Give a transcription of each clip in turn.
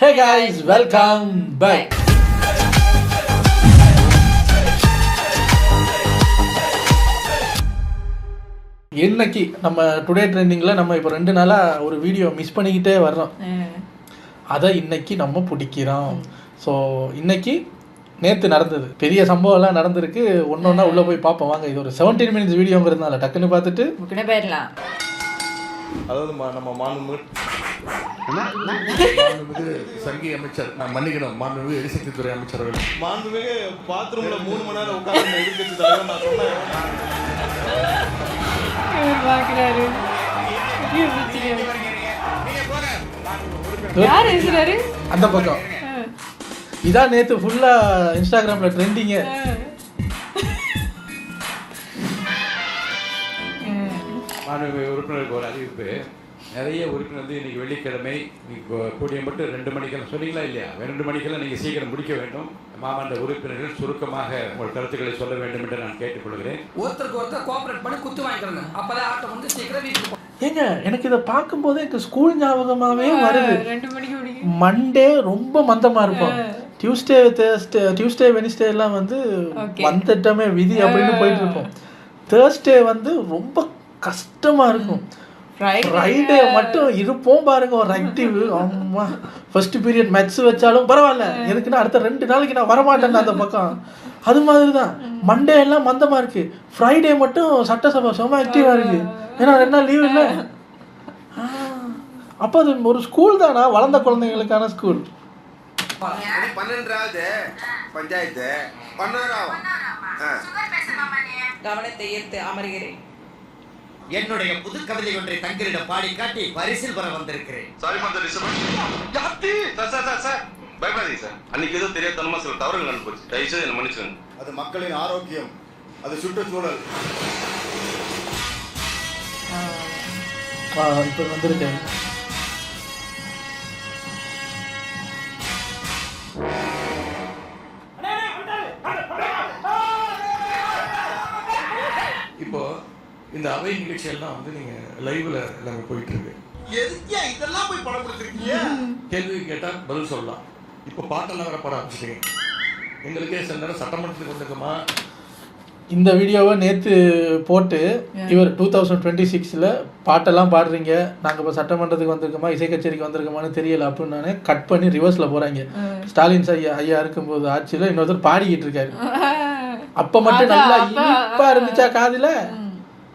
Hey guys, welcome back. இன்னைக்கு நம்ம today ட்ரெண்டிங்கில் நம்ம இப்போ 2 நாளாக ஒரு வீடியோ மிஸ் பண்ணிக்கிட்டே வர்றோம். அதை இன்னைக்கு நம்ம பிடிக்கிறோம். ஸோ இன்னைக்கு நேற்று நடந்தது பெரிய சம்பவம்லாம் நடந்திருக்கு. ஒன்றா உள்ளே போய் பார்ப்போம் வாங்க. இது ஒரு 17 minutes வீடியோங்கிறதுனால டக்குன்னு பார்த்துட்டு போயிடலாம். அதாவது நம்ம மாண்புமிகு சங்கி அமைச்சர், நான் மன்னிக்கணும், மாண்புமிகு எரிசக்தித்துறை அமைச்சர் அவர்கள் மாண்புமிகு பாத்ரூம்ல 3 மணி நேரம் உட்கார்ந்து எதிர்க்கட்சி தலைவர் நான் சொன்னேன் அந்த பக்கம் இதான் நேற்று ஃபுல்லாக இன்ஸ்டாகிராமில் ட்ரெண்டிங்கு. மாண்புமிகு உறுப்பினருக்கு ஒரு அறிவிப்பு. நிறைய உறுப்பினர் வந்து இன்னைக்கு வெள்ளிக்கிழமை கூடிய மட்டும் 2 மணிக்கெல்லாம் சொன்னீங்களா இல்லையா? 2 மணிக்கெல்லாம் நீங்கள் சீக்கிரம் முடிக்க வேண்டும். மாமன்ற உறுப்பினர்கள் சுருக்கமாக உங்கள் கருத்துக்களை சொல்ல வேண்டும் என்று நான் கேட்டுக்கொள்கிறேன். ஒருத்தருக்கு ஒருத்தர் கோஆபரேட் பண்ணி குத்து வாங்கிக்கிறேங்க. அப்பதான் ஆட்டம் வந்து சீக்கிரம் வீட்டுக்கு போகும். ஏங்க எனக்கு இதை பார்க்கும்போதே எனக்கு ஸ்கூல் ஞாபகமாகவே வருது. 2 மணிக்கு மண்டே ரொம்ப மந்தமாக இருப்போம். டியூஸ்டே வெனிஸ்டே எல்லாம் வந்து வந்துட்டமே விதி அப்படின்னு போயிட்டு இருப்போம். தேர்ஸ்டே வந்து ரொம்ப கஷ்டமாக இருக்கும். ஃப்ரைடே மட்டும் இருப்போம் பாருங்க ஒரு ஆக்டிவ். அம்மா ஃபர்ஸ்ட் பீரியட் மேத்ஸ் வச்சாலும் பரவாயில்ல, எதுக்குன்னா அடுத்த 2 நாளைக்கு நான் வரமாட்டேன் அந்த பக்கம். அது மாதிரி தான் மண்டே எல்லாம் மந்தமாக இருக்கு. ஃப்ரைடே மட்டும் சட்டசபை செம்ம ஆக்டிவாக இருக்கு. ஏன்னா 2 நாள் லீவ் இல்லை. அப்போ அது ஒரு ஸ்கூல் தானா? வளர்ந்த குழந்தைங்களுக்கான ஸ்கூல். 12வது பஞ்சாயத்து 11ஆம் கவனத்தை ஈர்த்து அமர்கிறேன். என்னுடைய புது கவிதை ஒன்றை தங்களிடம் பாடி காட்டி பரிசில் பெற வந்திருக்கிறேன். Sorry for the disturbance. யாத்தி சார் பயப்படாதீங்க சார். அன்னைக்கு ஏதோ தெரியாதனமா சில தவறுகள் நடந்துச்சு. தயவுசெய்து என்ன மன்னிச்சுங்க. அது மக்களின் ஆரோக்கியம், அது சுற்றுச்சூழல். இப்போ வந்திருக்கேன். இப்போ இந்த அவை நிகழ்ச்சியெல்லாம் வந்து நீங்க லைவ்ல எல்லாமே போயிட்டு இருக்கு. எதுக்கு இதெல்லாம் போய் படம் கொடுத்துருக்கீங்க? கேள்வி கேட்டா பதில் சொல்லலாம். இப்போ பாட்டெல்லாம் வர பாட ஆரம்பிச்சிட்டீங்க. எங்களுக்கே சில நேரம் சட்டமன்றத்துக்கு வந்திருக்கோமா? இந்த வீடியோவை நேற்று போட்டு இவர் 2026 பாட்டெல்லாம் பாடுறீங்க, நாங்கள் இப்போ சட்டமன்றத்துக்கு வந்திருக்கோமா இசை கச்சேரிக்கு வந்திருக்கோமான்னு தெரியல அப்படின்னு நானே கட் பண்ணி ரிவர்ஸில் போகிறாங்க. ஸ்டாலின் ஐயா இருக்கும்போது ஆட்சியில் இன்னொருத்தர் பாடிக்கிட்டு இருக்காரு. அப்போ மட்டும் நல்லா இனிப்பாக இருந்துச்சா காதில்?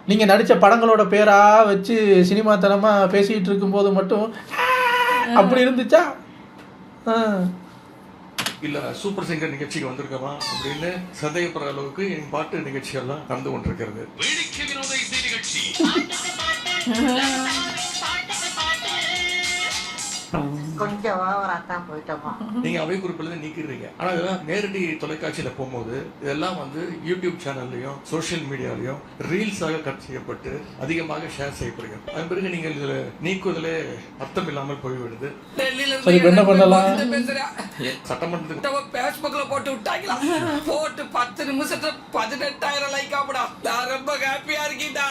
நீங்கள் நடித்த படங்களோட பேராக வச்சு சினிமாத்தனமாக பேசிகிட்டு இருக்கும்போது மட்டும் அப்படி இருந்துச்சா? இல்லை சூப்பர் சிங்கர் நிகழ்ச்சிக்கு வந்திருக்கோமா அப்படின்னு சந்தேகப்படுற அளவுக்கு என் பாட்டு நிகழ்ச்சியெல்லாம் நடந்து கொண்டிருக்கிறது. கொஞ்சம் ஓவராத்தான் போயிட்டோமா. நீங்க அவை குறிப்பில் நீக்கிறீங்க. ஆனா இதெல்லாம் நேரடி தொலைக்காட்சியில போகும்போது இதெல்லாம் வந்து யூடியூப் சேனல்லையும் சோசியல் மீடியாலையும் ரீல்ஸாக கட் செய்யப்பட்டு அதிகமாக ஷேர் செய்யப்படுகிறது. அதன் பிறகு நீங்கள் இதுல நீக்குவதிலே அர்த்தம் இல்லாமல் போய்விடுது. என்ன பண்ணலாம்? சட்டமன்றத்துக்கு பேஸ்புக்ல போட்டு விட்டாங்களா? போட்டு 10 நிமிஷத்துல 18,000 லைக் ஆகுடா. நான் ரொம்ப ஹாப்பியா இருக்கீடா.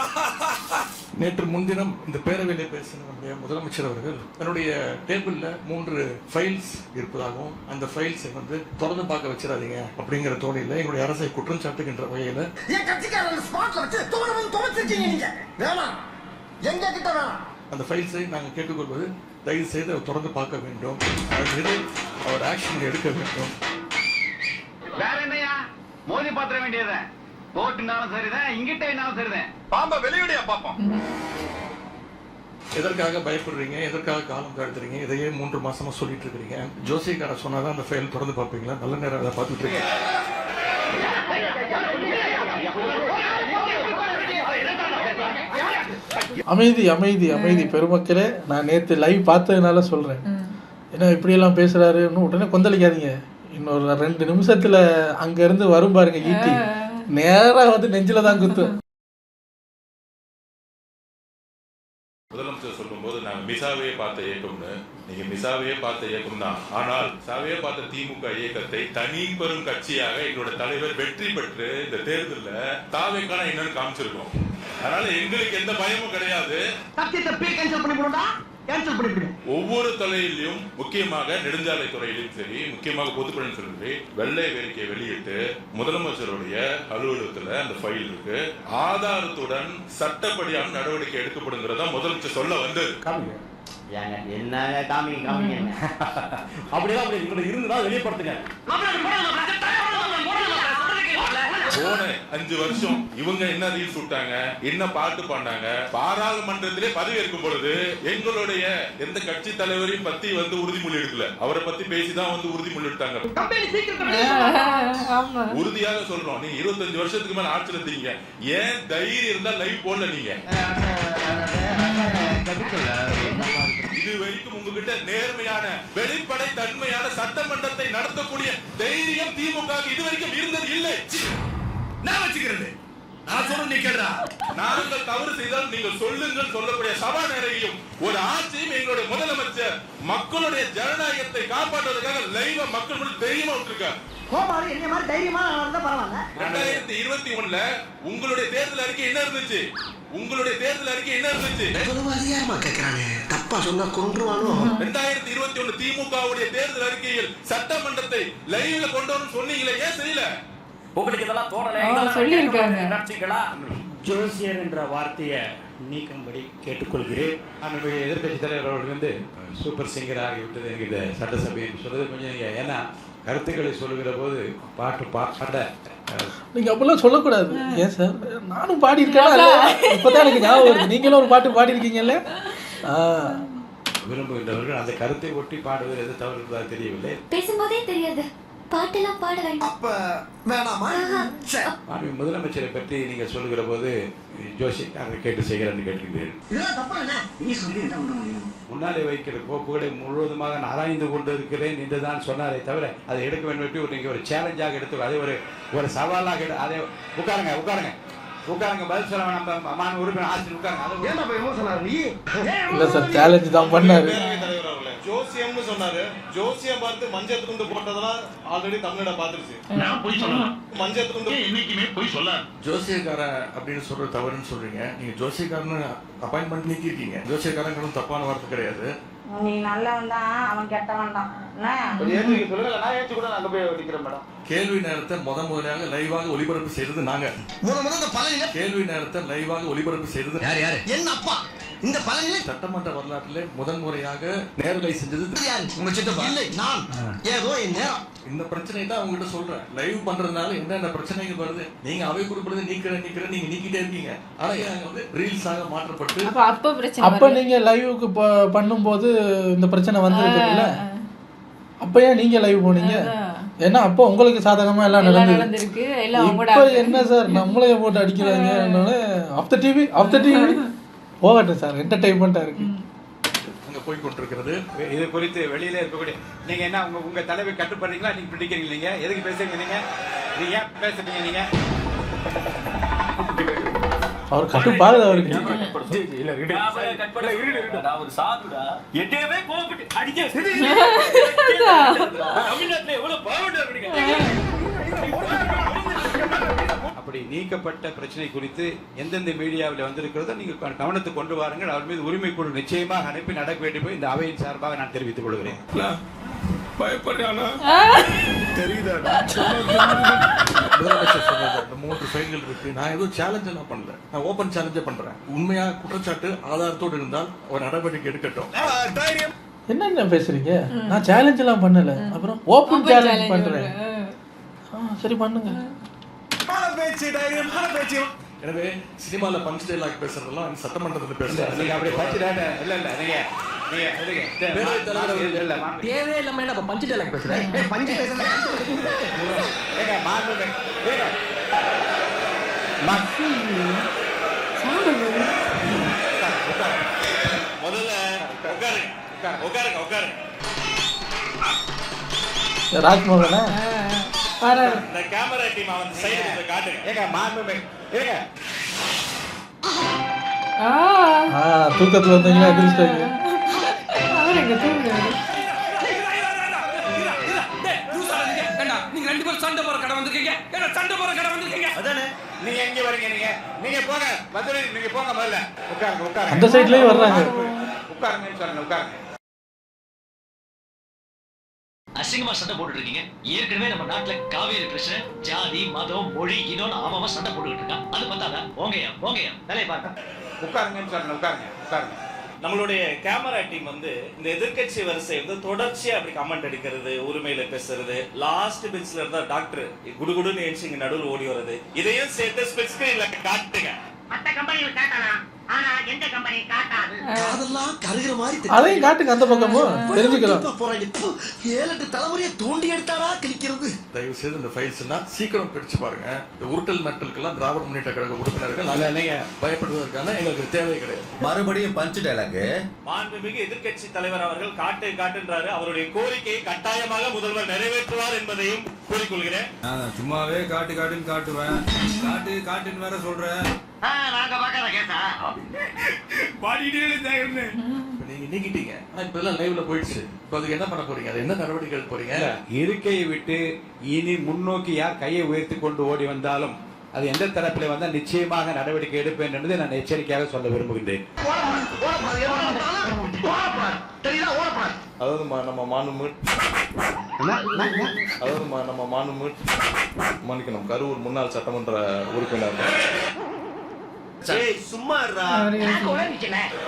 நேற்று முன்தினம் இந்த பேரவையிலே பேசின நம்முடைய முதலமைச்சர் அவர்கள் என்னுடைய டேபிள்ல 3 ஃபைல்ஸ் இருப்பதாகவும் அந்த ஃபைல்ஸை வந்து திறந்து பார்க்க வச்சிடாதீங்க அப்படிங்கிற தோணியில எங்களுடைய அரசை குற்றம் சாட்டுகின்ற வகையில அந்த ஃபைல்ஸை நாங்கள் கேட்டுக்கொள்வது தயவு செய்து அவர் திறந்து பார்க்க வேண்டும். அது அவர் ஆக்ஷன் எடுக்க வேண்டும். வேற என்னையா மோதி பாத்திர வேண்டியது கோட்டுனாலும் சரிதான், இங்கிட்டாலும் சரிதான். பாம்பா வெளியடியா பாப்போம். எதற்காக பயப்படுறீங்க? எதற்காக காலம் தாழ்த்துறீங்க? இதையே 3 மாசமா சொல்லிட்டு இருக்கீங்க. ஜோசியக்கார சொன்னாதான் அந்த ஃபைல் திறந்து பார்ப்பீங்களா? நல்ல நேரம் அதை பார்த்துட்டு இருக்கீங்க. அமைதி அமைதி அமைதி பெருமக்களே. நான் நேற்று லைவ் பார்த்ததுனால சொல்கிறேன். ஏன்னா இப்படியெல்லாம் பேசுகிறாருன்னு உடனே கொந்தளிக்காதீங்க. இன்னொரு 2 நிமிஷத்தில் அங்கேருந்து வரும் பாருங்க ஈட்டி, நேராக வந்து நெஞ்சில் தான் குத்தும். முதலமைச்சர் சொல்லும்போது நாங்கள் மிசாவையே பார்த்த இயக்கம்னு, நீங்க மிசாவையே பார்த்த இயக்கம் தான். ஆனால் மிசாவையே பார்த்த திமுக இயக்கத்தை தனி பெரும் கட்சியாக எங்களோட தலைவர் வெற்றி பெற்று இந்த தேர்தலில் தாவேக்கான என்னன்னு காமிச்சிருக்கோம். அதனால எங்களுக்கு எந்த பயமும் கிடையாது. சத்தியத்தை கேன்சல் பண்ணி போடுடா. கேன்சல் பண்ணிவிடுங்க. ஒவ்வொரு துறையிலும், முக்கியமாக நெடுஞ்சாலை துறையிலும் சரி, முக்கியமாக பொதுப்பணி சொல்லி வெள்ளை வேறிக்கை வெளியிட்டு முதலமைச்சருடைய அலுவலகத்துல அந்த ஃபைல் இருக்கு, ஆதாரத்துடன் சட்டப்படியான நடவடிக்கை எடுக்கப்படுங்கிறதா முதலமைச்சர் சொல்ல வந்தது. என்ன காமிங்க என்ன அப்படிதான் அப்படி இங்க இருந்தா வெளியப்படுத்துங்க. போன 5 வருஷம் இவங்க என்ன ரீல்ஸ் விட்டாங்க, என்ன பாட்டு பாண்டாங்க, பாராளுமன்றத்திலே பதவி இருக்கும் பொழுது எங்களுடைய எந்த கட்சி தலைவரையும் பத்தி உறுதிமொழி எடுக்கல, அவரை பத்தி பேசிதான் உறுதிமொழி எடுத்தாங்க. உறுதியாக சொல்றோம், நீங்க 25 வருஷத்துக்கு மேல ஆட்சியில் இருந்தீங்க, ஏன் தைரியம் இருந்தா லைவ் போடல நீங்க? இது வரைக்கும் உங்ககிட்ட நேர்மையான வெளிப்படை தன்மையான சட்டமன்றத்தை நடத்தக்கூடிய தைரியம் திமுக இதுவரைக்கும் இருந்தது இல்லை. நான் வச்சுக்கிறது, நான் சொல்றது நீ கேட்றா. நாங்கள் தவறு செய்தால் நீங்கள் சொல்லுங்கள் சொல்லக்கூடிய சபாநாயகரையும் ஒரு ஆட்சியும் எங்களுடைய முதலமைச்சர் மக்களுடைய ஜனநாயகத்தை காப்பாற்றுவதற்காக லைவா மக்கள் முன்னாடி தைரியமா விட்டுருக்காரு. கோமாரி என்ன மாதிரி தைரியமா இருந்தா பரவாயில்ல. 2021 உங்களுடைய தேர்தல் அறிக்கை என்ன இருந்துச்சு? உங்களுடைய தேர்தல் அறிக்கை என்ன இருந்துச்சு? அதிகாரமா கேட்கிறானே, தப்பா சொன்னா கொன்றுவானோ. 2021 திமுகவுடைய தேர்தல் அறிக்கையில் சட்டமன்றத்தை லைவ்ல கொண்டு வரணும் சொன்னீங்களே, ஏன் செய்யல? உங்களுக்கு இதெல்லாம் தோணல சொல்லிருக்காங்க. ஜோசியர் என்ற வார்த்தையை நீக்கும்படி கேட்டுக்கொள்கிறேன். நம்முடைய எதிர்கட்சி தலைவர் அவர்கள் சூப்பர் சிங்கர் ஆகிவிட்டது எனக்கு இந்த சட்டசபை சொல்றது கொஞ்சம் ஏன்னா கருத்துக்களை சொல்லுகிற போது பாட நீங்க அப்பெல்லாம் சொல்லக்கூடாது. ஏன் சார், நானும் பாடி இருக்கேன், இப்பதான் எனக்கு ஞாபகம் வருது. நீங்களும் ஒரு பாட்டு பாடி இருக்கீங்கல்ல. விரும்புகின்றவர்கள் அந்த கருத்தை ஒட்டி பாடுவது எது தவறு என்பதாக தெரியவில்லை. பேசும்போதே தெரியாது, பாட்டெல்லாம் பாட வேண்டும். அப்ப வேணாமா? முதலமைச்சரை பற்றி நீங்க சொல்லுகிற போது ஜோசியக்காரர் கேட்டு செய்கிறேன்னு கேட்கிறீர்கள். முன்னாலே வைக்கிற கோப்புகளை முழுவதுமாக ஆராய்ந்து கொண்டு இருக்கிறேன் என்றுதான் சொன்னாரே தவிர அதை எடுக்க வேண்டும் நீங்க ஒரு சேலஞ்சாக எடுத்து அதை ஒரு சவாலாக அதை உட்காருங்க பதில் சொல்ல வேணாம். மாநில உறுப்பினர் ஆசிரியர் உட்காருங்க. இல்ல சார், சேலஞ்ச் தான் பண்ணாரு. ஜோசியம்னு சொன்னாரு. ஜோசியம் பார்த்து மஞ்சள் துண்டு போட்டதெல்லாம் ஆல்ரெடி தமிழ்நாடு பாத்துருச்சு. நான் போய் சொல்லலாம், மஞ்சள் துண்டு என்னைக்குமே போய் சொல்ல. ஜோசியக்கார அப்படின்னு சொல்றது தவறுன்னு சொல்றீங்க. நீங்க ஜோசியக்காரன்னு அப்பாயின்மெண்ட் நீக்கிருக்கீங்க. ஜோசியக்காரங்களும் தப்பான வார்த்தை கிடையாது. நீ நல்லவன் தான், அவன் கெட்டவன் தான். கேள்வி நேரத்தை முதலாக லைவாக ஒளிபரப்பு செய்தது நாங்க. கேள்வி நேரத்தை லைவாக ஒளிபரப்பு செய்தது யாரு? என்ன அப்பா? இந்த பழனியில சட்டமன்ற வரலாற்றிலே முதன்முறையாக நேரலை செஞ்சது உங்க சித்தப்பா இல்லை, நான் ஏதோ என் நேரம். இந்த பிரச்சனை தான் உங்ககிட்ட சொல்றேன். லைவ் பண்றதுனால என்னென்ன பிரச்சனைகள் வருது. நீங்க அவை குறிப்பிடுறது நீக்கிறேன் நீங்க நீக்கிட்டே இருக்கீங்க. ஆனா ரீல்ஸாக மாற்றப்பட்டு அப்ப நீங்க லைவுக்கு பண்ணும்போது இந்த பிரச்சனை வந்திருக்குல்ல, அப்ப ஏன் நீங்க லைவ் போனீங்க? ஏன்னா அப்போ உங்களுக்கு சாதகமா எல்லாம் நடந்திருக்கு. இப்ப என்ன சார் நம்மளே போட்டு அடிக்கிறாங்க. ஆஃப் த டிவி போகட்டும் சார், என்டர்டைன்மெண்டா இருக்கு. அங்க போய் கொண்டிருக்கிறது. இது குறித்து வெளியில இருக்கக்கூடிய நீங்க என்ன உங்க தலைவர் கட்டுப்படுறீங்களா? நீங்க பிடிக்கிறீங்க, நீங்க எதுக்கு பேசுறீங்க? நீங்க ஏன் பேசுறீங்க? நீங்க அவர் கட்டுப்பாடு அவருக்கு அப்படி நீக்கப்பட்ட பிரச்சனை குறித்து எந்தெந்த மீடியாவில் வந்திருக்கிறதோ நீங்க கவனத்துக்கு கொண்டு வாருங்கள். அவர் மீது உரிமை குழு நிச்சயமாக அனுப்பி நடக்க வேண்டும் போய் இந்த அவையின் சார்பாக நான் தெரிவித்துக் கொள்கிறேன். பயப்படுறானா தெரியுதா? முதலமைச்சர் சொன்னது அந்த 3 ஃபைல்கள் இருக்கு. நான் எதுவும் சேலஞ்ச் எல்லாம் பண்ணல, நான் ஓபன் சேலஞ்சே பண்றேன். உண்மையா குற்றச்சாட்டு ஆதாரத்தோடு இருந்தால் ஒரு நடவடிக்கை எடுக்கட்டும். என்ன பேசுறீங்க? நான் சேலஞ்ச் எல்லாம் பண்ணல, அப்புறம் ஓபன் சேலஞ்ச் பண்றேன். சரி பண்ணுங்க. எனவே சினிமால பஞ்ச் டைலாக் பேசுறதெல்லாம் சட்டமன்றத்தில் பேசுறாங்க. நீங்க அப்படி பஞ்ச் டைலாக் இல்ல நீங்க தேவையே இல்லாம என்ன பஞ்சு டைலாக் பேசுறேன்? பஞ்சு பேசுறேன். முதல்ல உட்காருங்க. ராஜ்மோகனா இந்த கேமரா டீம் வந்து சைடுல காட்டுங்க. ஏங்க மாண்புமே ஏங்க தூக்கத்துல வந்தீங்களா? எதிர்ச்சிட்டாங்க. நீங்க 2 பேரும் சண்டை போற கடை வந்திருக்கீங்க. அதானே நீங்க எங்க வரீங்க? நீங்க போங்க மதுரை, நீங்க போங்க முதல்ல. உட்காருங்க. அந்த சைடுலயே வர்றாங்க. உட்காருங்கன்னு சொல்லுங்க, உட்காருங்க. அசிங்கமா சண்டை போட்டுட்டு இருக்கீங்க. ஏற்கனவே நம்ம நாட்டுல காவேரி பிரச்சனை, ஜாதி மதம் மொழி இன்னொன்னு ஆமாமா சண்டை போட்டுக்கிட்டு இருக்கான். அது பார்த்தாதா ஓங்கயா வேலையை பாருங்க. உட்காருங்கன்னு சொல்லுங்க, உட்காருங்க, உட்காருங்க. நம்மளுடைய கேமரா டீம் வந்து இந்த எதிர்க்கட்சி வரிசை வந்து தொடர்ச்சியா அப்படி கமெண்ட் அடிக்கிறது, உரிமையில பேசுறது, லாஸ்ட் பெஞ்ச்ல இருந்தா டாக்டர் குடுகுடுன்னு எழுச்சி இங்க நடுவில் ஓடி வருது. இதையும் சேர்த்து ஸ்பிளிட் ஸ்கிரீன்ல காட்டுங்க. மத்த கம்பெனிகள் காட்டலாம், ஆனா எந்த கம்பெனி காட்டாது. அதெல்லாம் கருகிற மாதிரி அதையும் காட்டுங்க, அந்த பக்கமும் தெரிஞ்சுக்கலாம். போறாங்க. 7-8 தலைமுறையை தோண்டி எடுத்தாரா கிழிக்கிறது. தயவு செய்து இந்த ஃபைல்ஸ்னா சீக்கிரம் பிடிச்சு பாருங்க. இந்த உருட்டல் மெட்டலுக்கெல்லாம் திராவிட முன்னேற்ற கழக உறுப்பினர்கள் நாங்க பயப்படுவதற்கான எங்களுக்கு தேவை கிடையாது. மறுபடியும் பஞ்ச் டயலாக். மாண்புமிகு எதிர்க்கட்சி தலைவர் அவர்கள் காட்டுன்றாரு. அவருடைய கோரிக்கையை கட்டாயமாக முதல்வர் நிறைவேற்றுவார் என்பதையும் கூறிக்கொள்கிறேன். சும்மாவே காட்டுன்னு காட்டுவேன், காட்டுன்னு வேற சொல்றேன். நாங்க பார்க்காத கேட்டா நீங்க நீக்கிட்டீங்க, ஆனா இப்ப எல்லாம் லைவ்ல போயிடுச்சு. இப்ப அதுக்கு என்ன பண்ண போறீங்க? அது என்ன நடவடிக்கைகள் போறீங்க? இருக்கையை விட்டு இனி முன்னோக்கி யார் கையை உயர்த்தி கொண்டு ஓடி வந்தாலும் அது எந்த தரப்பில் வந்தால் நிச்சயமாக நடவடிக்கை எடுப்பேன் என்பதை நான் எச்சரிக்கையாக சொல்ல விரும்புகின்றேன். அதாவது நம்ம மாண்புமிகு மன்னிக்கணும், கரூர் முன்னாள் சட்டமன்ற உறுப்பினர் சும்மா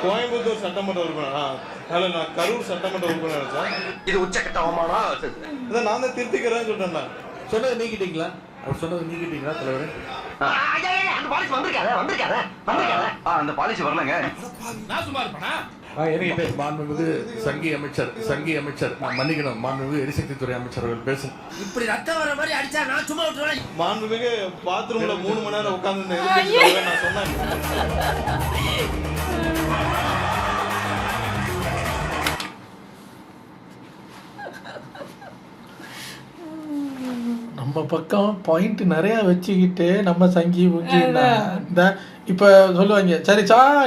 கோயம்புத்தூர் சட்டமன்ற உறுப்பினர், நான் கரூர் சட்டமன்ற உறுப்பினர் சார். இது உச்சக்கட்ட அவமானம். இதை நான் தான் திருத்திக்கிறேன்னு சொல்றேன். சொன்னதை நீக்கிட்டீங்களா? அவர் சொன்னதை நீக்கிட்டீங்களா தலைவரே? அந்த பாலிசி வந்திருக்காத அந்த பாலிசி வரலங்க. நான் சும்மா இருப்பேனா? மாண்புமிகு சங்கி அமைச்சர் மன்னிக்கணும், மாண்புமிகு எரிசக்தி துறை அமைச்சர் அவர்கள் பேசும். இப்படி ரத்தம் வர மாதிரி அடிச்சா நான் சும்மா விட்டுறேன். மாண்புமிகு பாத்ரூம்ல 3 மணி நேரம் உட்கார்ந்து நான் சொன்னேன். நம்ம பக்கம் பாயிண்ட் நிறைய வச்சுக்கிட்டு நம்ம சங்கி ஊஞ்சின்னா இந்த இப்போ சொல்லுவாங்க, சரி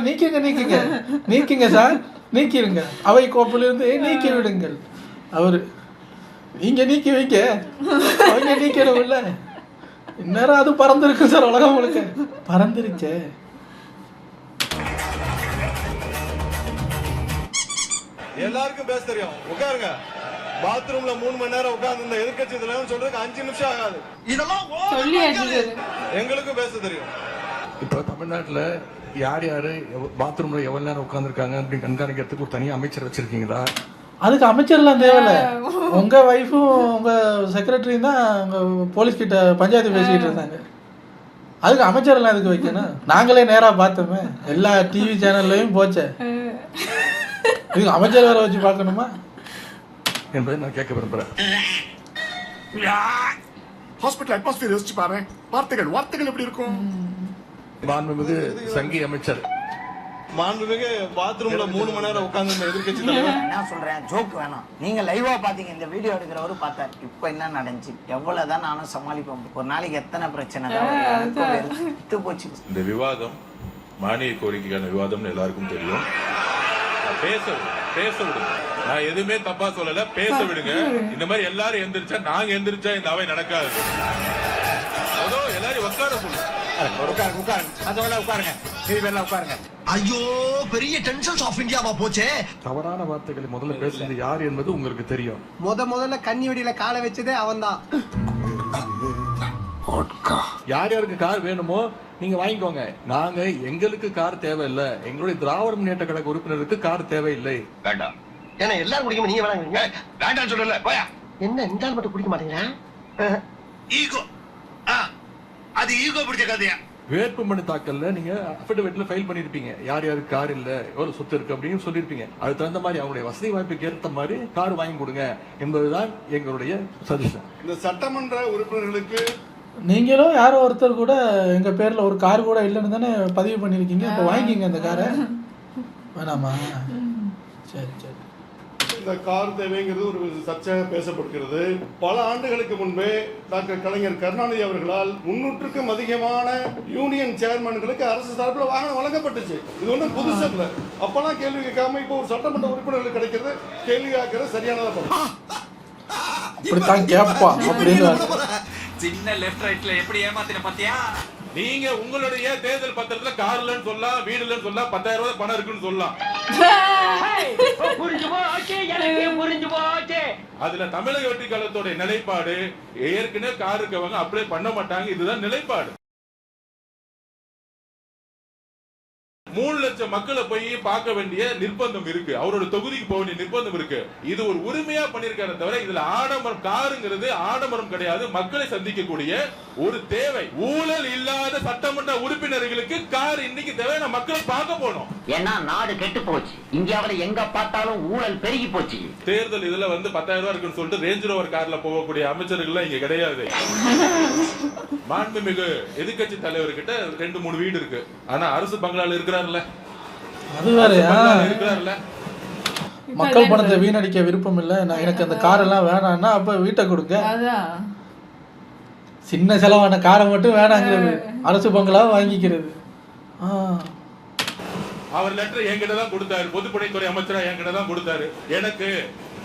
நீக்கிங்க சார், நீக்கிருங்க, அவை கோப்பிலிருந்து நீக்கி விடுங்கள். அவர் நீங்க நீக்கி வைக்க அவங்க நீக்கணும் இல்லை, இந்நேரம் அது பறந்துருக்கு சார், உலகம் முழுக்க பறந்துருச்சே. எல்லாருக்கும் பேச தெரியும், உட்காருங்க. பாத்ரூம்ல 3 மணி நேரம் உட்கார்ந்து இந்த எதிர்க்கட்சி தலைவர் சொல்றதுக்கு 5 நிமிஷம் ஆகாது. இதெல்லாம் எங்களுக்கும் பேச தெரியும். இப்ப தமிழ்நாட்டுல யார் பாத்ரூம்ல எவ்வளவு நேரம் உட்கார்ந்துருக்காங்க அப்படின்னு கண்காணிக்கிறதுக்கு ஒரு தனியா அமைச்சர் வச்சிருக்கீங்களா? அதுக்கு அமைச்சர்லாம் தேவையில்ல. உங்க வைஃபும் உங்க செக்ரட்டரியும் தான் உங்க போலீஸ் கிட்ட பஞ்சாயத்து பேசிக்கிட்டு இருந்தாங்க. அதுக்கு அமைச்சர்லாம் எதுக்கு வைக்கணும்? நாங்களே நேரா பார்த்தோமே, எல்லா டிவி சேனல்லையும் போச்சே. இதுக்கு அமைச்சர் வேற வச்சு பார்க்கணுமா என்பதை நான் கேட்க விரும்புறேன். ஹாஸ்பிடல் அட்மாஸ்பியர் யோசிச்சு பாரு. வார்த்தைகள் எப்படி இருக்கும்? மாண்புமிகு சங்கி அமைச்சர், மாண்புமிகு பாத்ரூம்ல 3 மணி நேரம் உட்கார்ந்து எதிர்க்கட்சி தலைவர். நான் சொல்றேன், ஜோக் வேணாம். நீங்க லைவா பாத்தீங்க, இந்த வீடியோ எடுக்கிறவரு பார்த்தார். இப்போ என்ன நடந்துச்சு, எவ்வளவுதான் நானும் சமாளிப்போம். ஒரு நாளைக்கு எத்தனை பிரச்சனை தான் போச்சு. இந்த விவாதம் மானிய கோரிக்கைக்கான விவாதம்னு எல்லாருக்கும் தெரியும். பேச விடுங்க. நான் எதுவுமே தப்பா சொல்லல, பேச விடுங்க. இந்த மாதிரி எல்லாரும் எந்திரிச்சா, நாங்க எந்திரிச்சா இந்த அவை நடக்காது. அதோ எல்லாரும் உட்கார சொல்லுங்க. உட்காருங்க. ஐயோ, பெரிய டென்ஷன்ஸ் ஆஃப் இந்தியாவா போச்சே. தவறான வார்த்தைகளை முதல்ல பேசுறது யார் என்பது உங்களுக்கு தெரியும். முதல்ல கன்னி வெடியில காலை வச்சதே அவன்தான். யார் யாருக்கு கார் வேணுமோ நீங்க வாங்கிக்கோங்க. நாங்க எங்களுக்கு கார் தேவையில்லை, எங்களுடைய திராவிட முன்னேற்ற கழக உறுப்பினருக்கு கார் தேவையில்லை. வேண்டாம். ஏன்னா எல்லாரும் குடிக்கும், நீங்க வேணாங்க. வேண்டாம் சொல்லல, போயா. என்ன இந்த ஆள் மட்டும் குடிக்க மாட்டீங்களா? ஈகோ. அது ஈகோ பிடிச்ச கதையா? வேட்புமனு தாக்கல்ல நீங்க அஃபிடவிட்ல ஃபைல் பண்ணிருப்பீங்க, யார் யாருக்கு கார் இல்ல, எவ்வளவு சொத்து இருக்கு அப்படின்னு சொல்லிருப்பீங்க. அதுக்கு தகுந்த மாதிரி அவங்களுடைய வசதி வாய்ப்புக்கு ஏற்ற மாதிரி கார் வாங்கி கொடுங்க என்பதுதான் எங்களுடைய சஜஷன். இந்த சட்டமன்ற உறுப்பினர்களுக்கு நீங்களும் யாரோ ஒருத்தர் கூட எங்க பேர்ல ஒரு கார் கூட இல்லைன்னு தானே பதிவு பண்ணிருக்கீங்க. இப்போ வாங்கிக்கிங்க அந்த காரை, வேணாமா? சரி. இந்த கார் தேவைங்கிறது ஒரு சர்ச்சையாக பேசப்படுகிறது. பல ஆண்டுகளுக்கு முன்பே டாக்டர் கலைஞர் கருணாநிதி அவர்களால் 300க்கும் அதிகமான யூனியன் சேர்மன்களுக்கு அரசு சார்பில் வாகனம் வழங்கப்பட்டுச்சு. இது ஒன்றும் புதுசு இல்லை. அப்பெல்லாம் கேள்வி கேட்காம இப்போ ஒரு சட்டமன்ற உறுப்பினர்களுக்கு கிடைக்கிறது கேள்வி கேட்கறது சரியானதா? இப்படித்தான் கேட்பா அப்படின்னு சின்ன லெஃப்ட் ரைட்ல எப்படி ஏமாத்தின பாத்தியா? நீங்க உங்களுடைய தேர்தல் பத்திரத்துல கார் இல்லன்னு சொல்லலாம், வீடு இல்லன்னு சொல்லலாம், 10,000 ரூபாய் பணம் இருக்குன்னு சொல்லலாம். அதுல தமிழக வெற்றி கழகத்தோட நிலைப்பாடு ஏற்கனவே கார் இருக்கவங்க அப்ளை பண்ண மாட்டாங்க. இதுதான் நிலைப்பாடு. 3 லட்சம் மக்களை போய் பார்க்க வேண்டிய நிர்பந்தம் இருக்கு. அவரோட தொகுதிக்கு போக வேண்டிய நிர்பந்தம் இருக்கு. இது ஒரு உரிமையா பண்ணிருக்காரு தவிர இதுல ஆடம்பரம் காருங்கிறது ஆடம்பரம் கிடையாது. மக்களை சந்திக்கக்கூடிய ஒரு தேவை. ஊழல் இல்லாத சட்டமன்ற உறுப்பினர்களுக்கு கார் இன்னைக்கு தேவை. மக்களை பார்க்க போனோம். ஏன்னா நாடு கெட்டு போச்சு. இந்தியாவில எங்க பார்த்தாலும் ஊழல் பெருகி போச்சு. தேர்தல் இதுல 10,000 ரூபாய் இருக்குன்னு சொல்லிட்டு ரேஞ்ச் ரோவர் கார்ல போகக்கூடிய அமைச்சர்கள் இங்க கிடையாது. மாண்புமிகு எதிர்கட்சி தலைவர்கிட்ட 2-3 வீடு இருக்கு. ஆனா அரசு பங்களால இருக்கிறார்ல, அது வேறயா? இருக்கிறார்ல. மக்கள் பணத்தை வீணடிக்க விருப்பம் இல்ல, நான் எனக்கு அந்த கார் எல்லாம் வேணாம்னா அப்ப வீட்டை கொடுங்க. சின்ன செலவான காரை மட்டும் வேணாங்கிறது, அரசு பங்களா வாங்கிக்கிறது. அவர் லெட்டர் என்கிட்ட தான் கொடுத்தாரு. பொதுப்பணித்துறை அமைச்சரா என்கிட்ட தான் கொடுத்தாரு. எனக்கு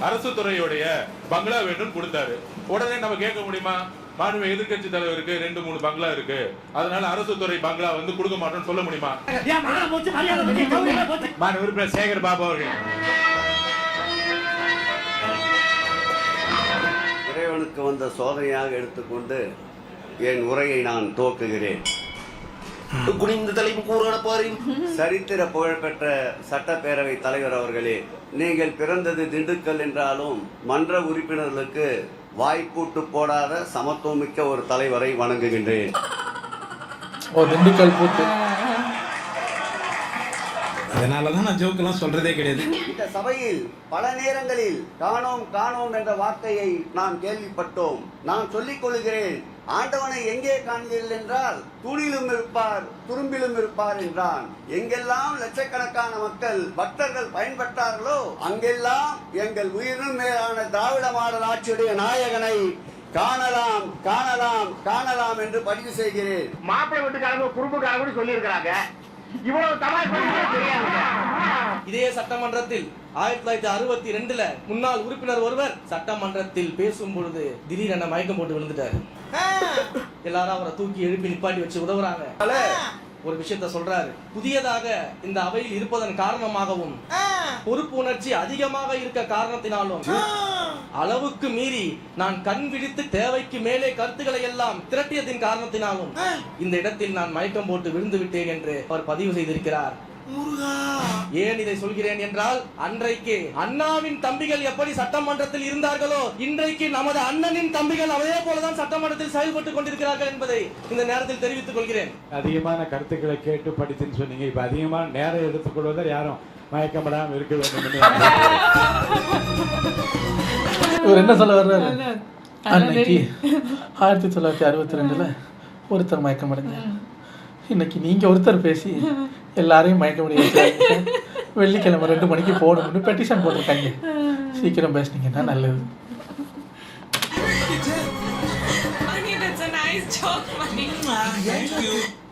அரசு துறையுடைய பங்களா வேணும்னு கொடுத்தாரு. உடனே நம்ம கேட்க முடியுமா? மாண்பு எதிர்கட்சி தலைவருக்கு 2-3 பங்களா இருக்கு, அதனால அரசு துறை பங்களா கொடுக்க மாட்டோம்னு சொல்ல முடியுமா? மாண்பு உறுப்பினர் சேகர் பாபு அவர்கள். இறைவனுக்கு வந்த சோதனையாக எடுத்துக்கொண்டு என் உரையை நான் துவக்குகிறேன். சரித்திர புகழ்பெற்ற சட்டப்பேரவை தலைவர் அவர்களே, நீங்கள் பிறந்தது திண்டுக்கல் என்றாலும் மன்ற உறுப்பினர்களுக்கு வாய்ப்பூட்டு போடாத சமத்துவமிக்க ஒரு தலைவரை வணங்குகின்றேன். திண்டுக்கல் பூட்டு. அதனாலதான் நான் ஜோக்கெல்லாம் சொல்றதே கிடையாது. இந்த சபையில் பல நேரங்களில் காணோம் காணோம் என்ற வார்த்தையை நாம் கேள்விப்பட்டோம். நான் சொல்லிக் கொள்கிறேன், ஆண்டவனை எங்கே காண்கிறீர்கள் என்றால் தூணிலும் இருப்பார் துரும்பிலும் இருப்பார் என்றான். எங்கெல்லாம் லட்சக்கணக்கான மக்கள் பக்தர்கள் பயன்பட்டார்களோ அங்கெல்லாம் எங்கள் உயிரினும் மேலான திராவிட மாடல் ஆட்சியுடைய நாயகனை காணலாம் காணலாம் காணலாம் என்று பதிவு செய்கிறேன். மாப்பிள்ளை வீட்டுக்காரங்க குறும்புக்காரங்க சொல்லி இருக்கிறாங்க. இவ்வளவு இதே சட்டமன்றத்தில் 1962 முன்னாள் உறுப்பினர் ஒருவர் சட்டமன்றத்தில் பேசும் பொழுது திடீரென மயக்கம் போட்டு விழுந்துட்டாரு. எல்லாரும் அவரை தூக்கி எழுப்பி நிப்பாட்டி வச்சு உதவுறாங்க. ஒரு விஷயத்த சொல்றாரு, புதியதாக இந்த அவையில் இருப்பதன் காரணமாகவும் பொறுப்பு உணர்ச்சி அதிகமாக இருக்க காரணத்தினாலும் அளவுக்கு மீறி நான் கண் விழித்து தேவைக்கு மேலே கருத்துக்களை எல்லாம் திரட்டியதின் காரணத்தினாலும் இந்த இடத்தில் நான் மயக்கம் போட்டு விழுந்து விட்டேன் என்று அவர் பதிவு செய்திருக்கிறார். ஏன் இதை சொல்கிறேன் என்றால், அன்றைக்கு அண்ணாவின் தம்பிகள் எப்படி சட்டமன்றத்தில் இருந்தார்களோ இன்றைக்கு நமது அண்ணனின் தம்பிகள் அதே போலதான் சட்டமன்றத்தில் செயல்பட்டுக் கொண்டிருக்கிறார்கள் என்பதை இந்த நேரத்தில் தெரிவித்துக் கொள்கிறேன். அதிகமான கருத்துக்களை கேட்டு படித்துன்னு சொன்னீங்க. இப்ப அதிகமான நேரம் எடுத்துக்கொள்வதால் யாரும் மயக்கப்படாமல் இருக்க வேண்டும். இவர் என்ன சொல்ல வர்றாரு? அன்னைக்கு 1962 ஒருத்தர் மயக்கம் அடைஞ்சார். இன்னைக்கு நீங்க ஒருத்தர் பேசி எல்லாரையும் மயக்க முடியாது. வெள்ளிக்கிழமை 2 மணிக்கு போகணும்னு பெட்டிஷன் போட்டிருக்காங்க. சீக்கிரம் பேசுனீங்கன்னா நல்லது.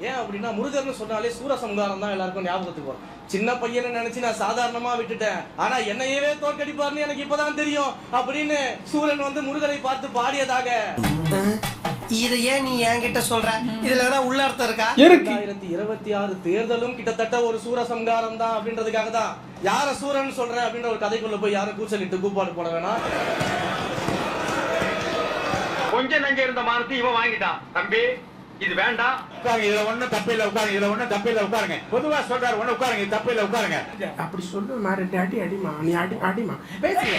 ஏன் அப்படின்னா முருகர்னு சொன்னாலே சூரசம்ஹாரம் தான் எல்லாருக்கும் ஞாபகத்துக்கு வரும். சின்ன பையனை நினைச்சு நான் சாதாரணமா விட்டுட்டேன், ஆனா என்னையவே தோற்கடிப்பார்னு எனக்கு இப்பதான் தெரியும் அப்படின்னு சூரன் முருகரை பார்த்து பாடியதாக. இத ஏன் நீ என்கிட்ட சொல்ற? இதுலதான் உள்ள அர்த்தம் இருக்கா? 2026 தேர்தலும் கிட்டத்தட்ட ஒரு சூரசம்ஹாரம் தான் அப்படின்றதுக்காக தான் யார சூரன் சொல்றேன் அப்படின்ற ஒரு கதைக்குள்ள போய் யாரும் கூச்சலிட்டு கூப்பாடு போட வேணாம். கொஞ்சம் நஞ்ச இருந்த மானத்தை இவன் வாங்கிட்டான். தம்பி இது வேண்டாம். இதுல ஒண்ணும் தப்பில்ல, உட்காருங்க. இதுல ஒண்ணும் தப்பில்ல, உட்காருங்க. பொதுவா சொல்றாரு, ஒண்ணு உட்காருங்க. இது தப்பில்ல, உட்காருங்க. அப்படி சொல்லுமா? 2 அடி அடிமா, நீ அடிமா பேசுங்க.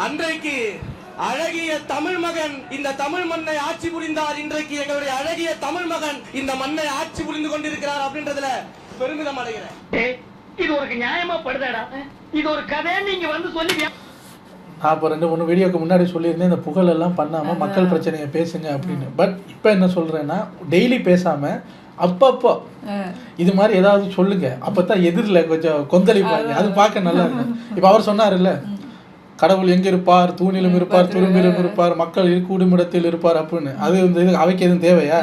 அன்றைக்கு அழகிய தமிழ் மகன் இந்த தமிழ் மண்ணை ஆட்சி புரிந்தார். இன்றைக்கு எங்களுடைய அழகிய தமிழ் மகன் இந்த மண்ணை ஆட்சி புரிந்து கொண்டிருக்கிறார் அப்படின்றதுல பெருமிதம் அடைகிறேன். இது ஒரு நியாயமா படுதாடா? இது ஒரு கதை நீங்க சொல்லி. நான் இப்போ 2-3 வீடியோக்கு முன்னாடி சொல்லியிருந்தேன், இந்த புகழெல்லாம் பண்ணாமல் மக்கள் பிரச்சனையை பேசுங்க அப்படின்னு. பட் இப்போ என்ன சொல்கிறேன்னா, டெய்லி பேசாமல் அப்பப்போ இது மாதிரி ஏதாவது சொல்லுங்க. அப்போ தான் எதிரில் கொஞ்சம் கொந்தளிப்பாங்க. அது பார்க்க நல்லா இருக்கும். இப்போ அவர் சொன்னார்ல, கடவுள் எங்கே இருப்பார்? தூணிலும் இருப்பார், துரும்பிலும் இருப்பார், மக்கள் கூடுமிடத்தில் இருப்பார் அப்படின்னு. அது இது அவைக்கு எதுவும் தேவையா?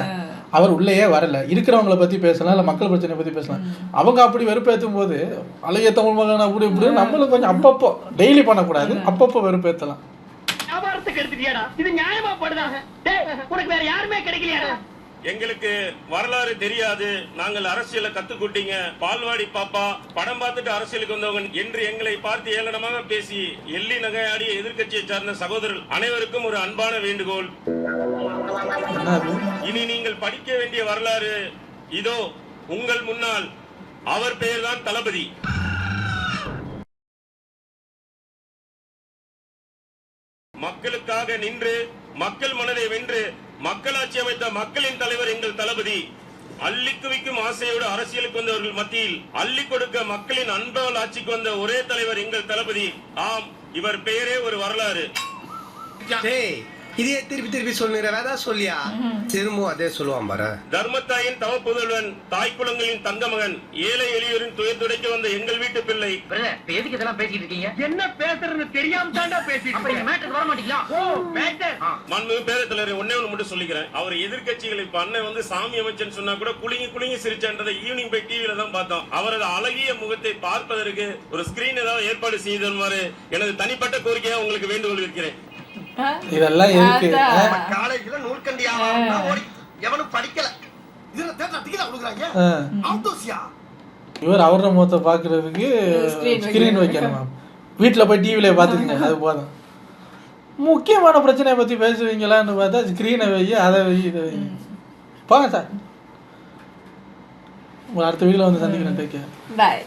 அவர் உள்ளேயே வரல. இருக்கிறவங்கள பற்றி பேசலாம், இல்லை மக்கள் பிரச்சனை பற்றி பேசலாம். அவங்க அப்படி வெறுப்பேற்றும் போது அழகிய தமிழ் மகன் அப்படி இப்படி நம்மளும் கொஞ்சம் அப்பப்போ, டெய்லி பண்ணக்கூடாது, அப்பப்போ வெறுப்பேற்றலாம். மானத்தை கெடுத்துட்டியாடா. இது நியாயமா படுதா? டேய், உனக்கு வேற யாருமே கிடைக்கலையாடா? எங்களுக்கு வரலாறு தெரியாது, நாங்கள் அரசியலை கத்துக்கிட்டீங்க, பால்வாடி பாப்பா படம் பார்த்துட்டு அரசியலுக்கு வந்தவங்க என்று எங்களை பார்த்து ஏளனமாக பேசி எள்ளி நகையாடிய எதிர்க்கட்சியை சார்ந்த சகோதரர்கள் அனைவருக்கும் ஒரு அன்பான வேண்டுகோள். இனி நீங்கள் படிக்க வேண்டிய வரலாறு இதோ உங்கள் முன்னால். அவர் பெயர்தான் தளபதி. மக்களுக்காக நின்று மக்கள் மனதை வென்று மக்களாட்சி அமைத்த மக்களின் தலைவர் எங்கள் தளபதி. அள்ளி குவிக்கும் ஆசையோடு அரசியலுக்கு வந்தவர்கள் மத்தியில் அள்ளி கொடுக்க மக்களின் அன்பால் ஆட்சிக்கு வந்த ஒரே தலைவர் எங்கள் தளபதி. ஆம், இவர் பெயரே ஒரு வரலாறு. இதே திருப்பி திருப்பி சொல்லுற வேதா சொல்லியா? திரும்பவும் அதே சொல்லுவான் பாரு. தர்மத்தாயின் தவ புதல்வன், தாய் குலங்களின் தங்க மகன், ஏழை எளியோரின் துயர் துடைக்க வந்த எங்கள் வீட்டு பிள்ளை. எதுக்கு இதெல்லாம் பேசிட்டு இருக்கீங்க? என்ன பேசுறதுன்னு தெரியாம தாண்டா பேசிட்டு மேட்டர் வர மாட்டீங்களா? மண்பு பேரத்தலைவர் ஒன்னே ஒண்ணு மட்டும் சொல்லிக்கிறேன். அவர் எதிர்கட்சிகள் இப்ப அண்ணன் வந்து சாமி அமைச்சன் சொன்னா கூட குலுங்கி குலுங்கி சிரிச்சன்றதை ஈவினிங் போய் டிவில தான் பார்த்தோம். அவரது அழகிய முகத்தை பார்ப்பதற்கு ஒரு ஸ்கிரீன் ஏதாவது ஏற்பாடு செய்தோம். எனது தனிப்பட்ட கோரிக்கையா உங்களுக்கு வேண்டுகோள் இருக்கிறேன். இதெல்லாம் இருக்கு. காலேஜ்ல நூல்கண்டியா எவனும் படிக்கல. இதுல தேட்டர் டிக்கெட் கொடுக்குறாங்க. ஆட்டோசியா இவர் அவரோட முகத்தை பாக்குறதுக்கு ஸ்கிரீன் வைக்கணுமா? வீட்டுல போய் டிவில பாத்துக்கங்க, அது போதும். முக்கியமான பிரச்சனையை பத்தி பேசுவீங்களான்னு பார்த்தா ஸ்கிரீனை வை, அதை வை, இதை வை. போங்க சார், உங்களை அடுத்த வீடியோல வந்து சந்திக்கிறேன். Take care. பாய்.